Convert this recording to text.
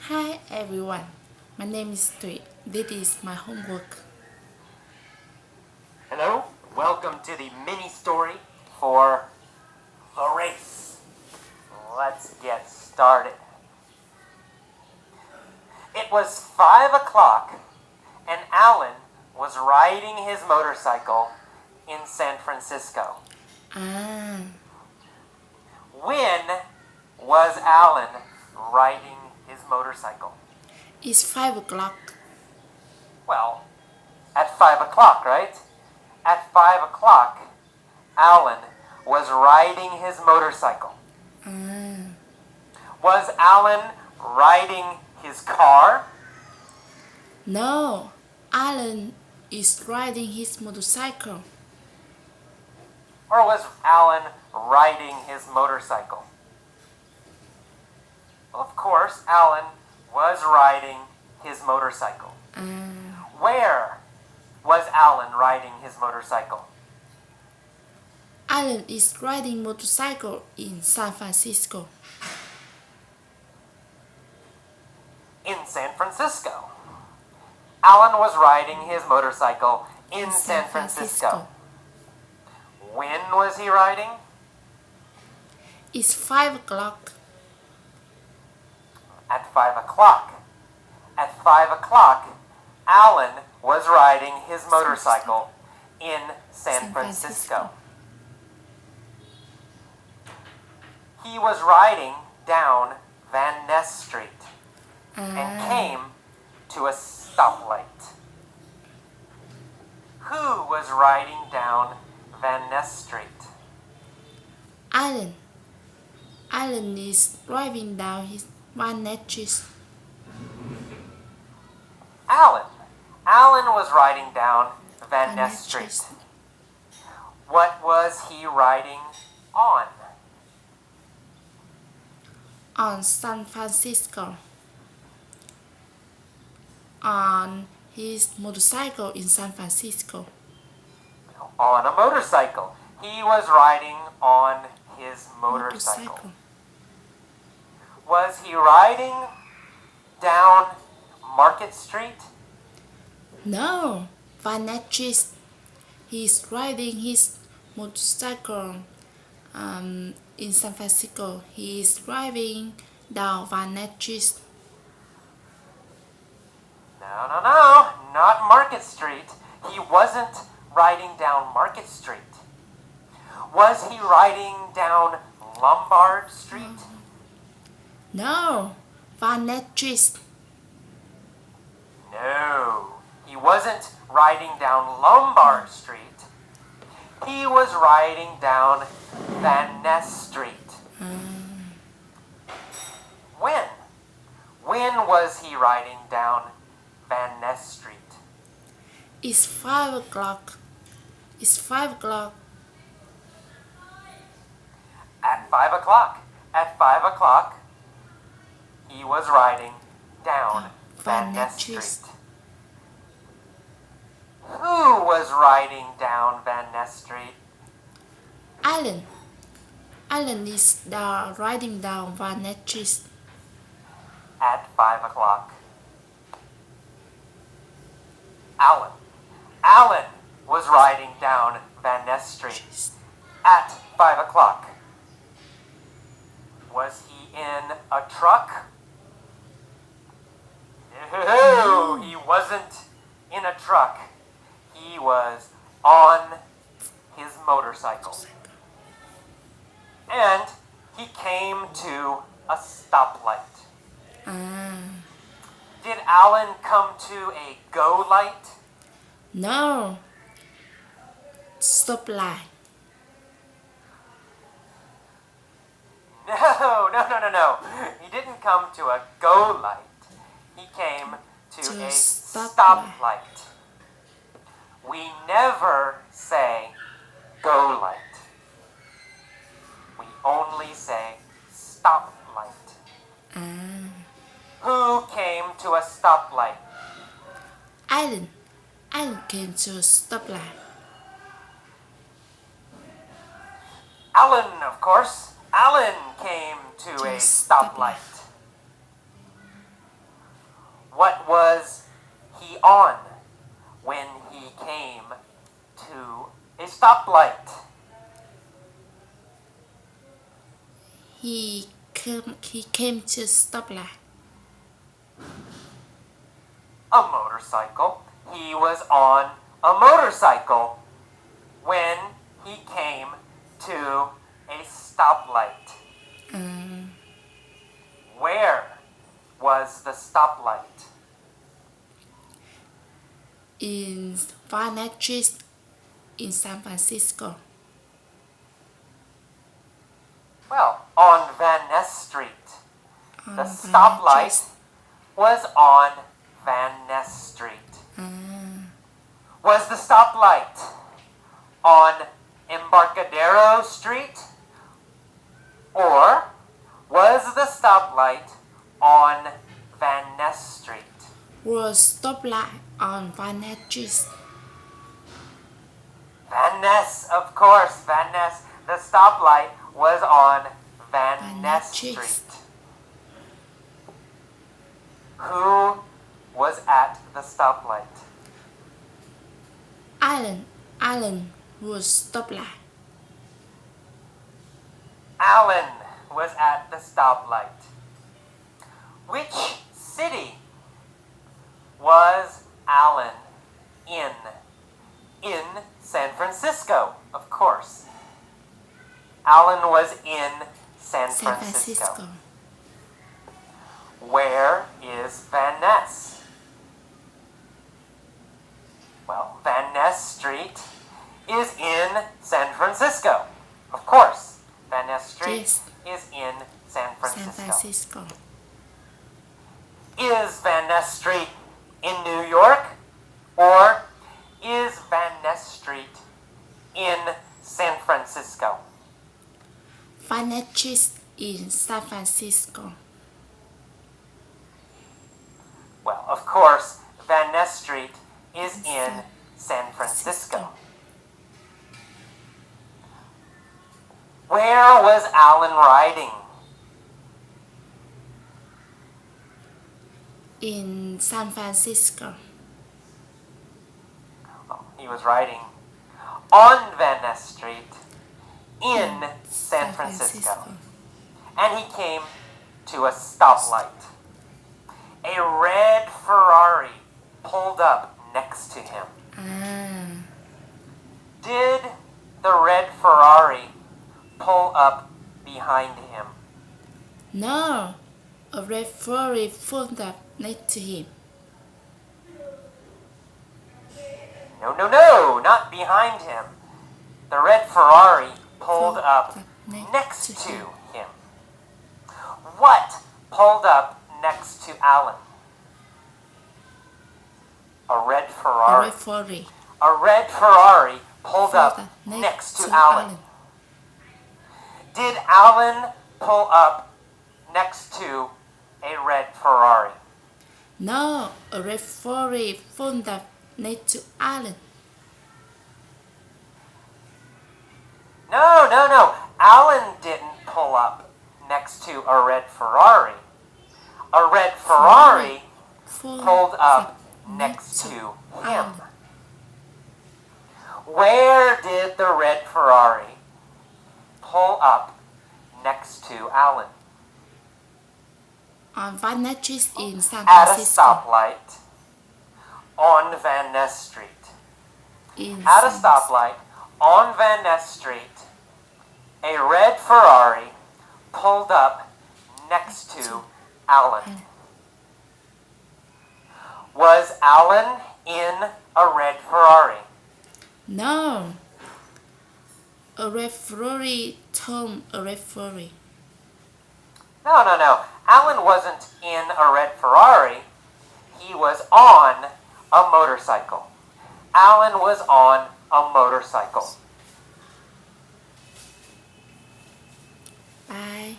Hi everyone, my name is Tui. This is my homework. Hello, welcome to the mini story for the race. Let's get started. It was 5 o'clock and Alan was riding his motorcycle in San Francisco. Ah, When was Alan riding his motorcycle? it's 5 o'clock. Well, at 5 o'clock, right? At 5 o'clock, Alan was riding his motorcycle. Ah, Was Alan riding his car? no, Alan is riding his motorcycle. Or was Alan riding his motorcycle? Of course, Alan was riding his motorcycle. Ah, Where was Alan riding his motorcycle? Alan is riding motorcycle in San Francisco. In San Francisco. Alan was riding his motorcycle in San Francisco. When was he riding? It's 5 o'clock. At 5 o'clock. At 5 o'clock, Alan was riding his motorcycle in San Francisco. He was riding down Van Ness Street and came to a stoplight. Who was riding down Van Ness Street? Alan. Alan is driving down his Van Ness. Alan. Alan was riding down Van Ness Street. What was he riding on? On San Francisco. On his motorcycle in San Francisco. On a motorcycle. He was riding on his motorcycle. Was he riding down Market Street? No, Van Ness. He's riding his motorcycle in San Francisco. He is driving down Van Ness. No, not Market Street. He wasn't riding down Market Street. Was he riding down Lombard Street? No, Van Ness. No, he wasn't riding down Lombard Street. He was riding down Van Ness Street. When? When was he riding down Van Ness Street? It's 5 o'clock. It's 5 o'clock. At 5 o'clock. At 5 o'clock, he was riding down Van Ness Street. Who was riding down Van Ness Street? Alan. Alan is riding down Van Ness. At 5 o'clock. Alan. Alan was riding down Van Ness Street at 5 o'clock. Was he in a truck? No, he wasn't in a truck. He was on his motorcycle. And he came to a stoplight. Did Alan come to a go light? No. Stoplight. No. He didn't come to a go light. He came to a stoplight. We never say go light. We only say stoplight. Who came to a stoplight? Alan. Alan came to a stoplight. Alan, of course. Alan came to a stoplight. What was he on when he came to a stoplight? He came to stoplight. A motorcycle. He was on a motorcycle when he came to a stoplight. Where was the stoplight? In Van Ness Street in San Francisco. Well, on Van Ness Street. On The Van Ness stoplight Street. was on Van Ness Street. Was the stoplight on Embarcadero Street? Or was the stoplight on Van Ness Street? Was stoplight on Van Ness Street. Van Ness, of course, Van Ness. The stoplight was on Van Ness Street. Who was at the stoplight? Alan was stoplight. Alan was at the stoplight. Which city was Alan in? In San Francisco, of course. Alan was in San Francisco. Where is Van Ness? Well, Van Ness Street is in San Francisco. Of course, Van Ness Street Yes. is in San Francisco. San Francisco. Is Van Ness Street in New York? Or is Van Ness Street in San Francisco? Van Ness Street in San Francisco. Well, of course, Van Ness Street is in San Francisco. Where was Alan riding? In San Francisco. Oh, he was riding on Van Ness Street in San Francisco. And he came to a stoplight. A red Ferrari pulled up next to him. Did the red Ferrari pull up behind him? No, a red Ferrari pulled up next to him. No, not behind him. The red Ferrari pulled up next to him. What pulled up next to Alan? A red A Ferrari. red Ferrari A red Ferrari pulled up pulled up next to Alan. Did Alan pull up next to a red Ferrari? No, a red Ferrari pulled up next to Alan. No. Alan didn't pull up next to a red Ferrari. A red Ferrari pulled up next to him. Alan. Where did the red Ferrari pull up next to Alan? On Van Ness Street in San At a Francisco. stoplight on Van Ness Street. In At a San- stoplight on Van Ness Street, a red Ferrari pulled up next to Alan. Was Alan in a red Ferrari? No, a red Ferrari told a red Ferrari. No. Alan wasn't in a red Ferrari. He was on a motorcycle. Alan was on a motorcycle. Bye.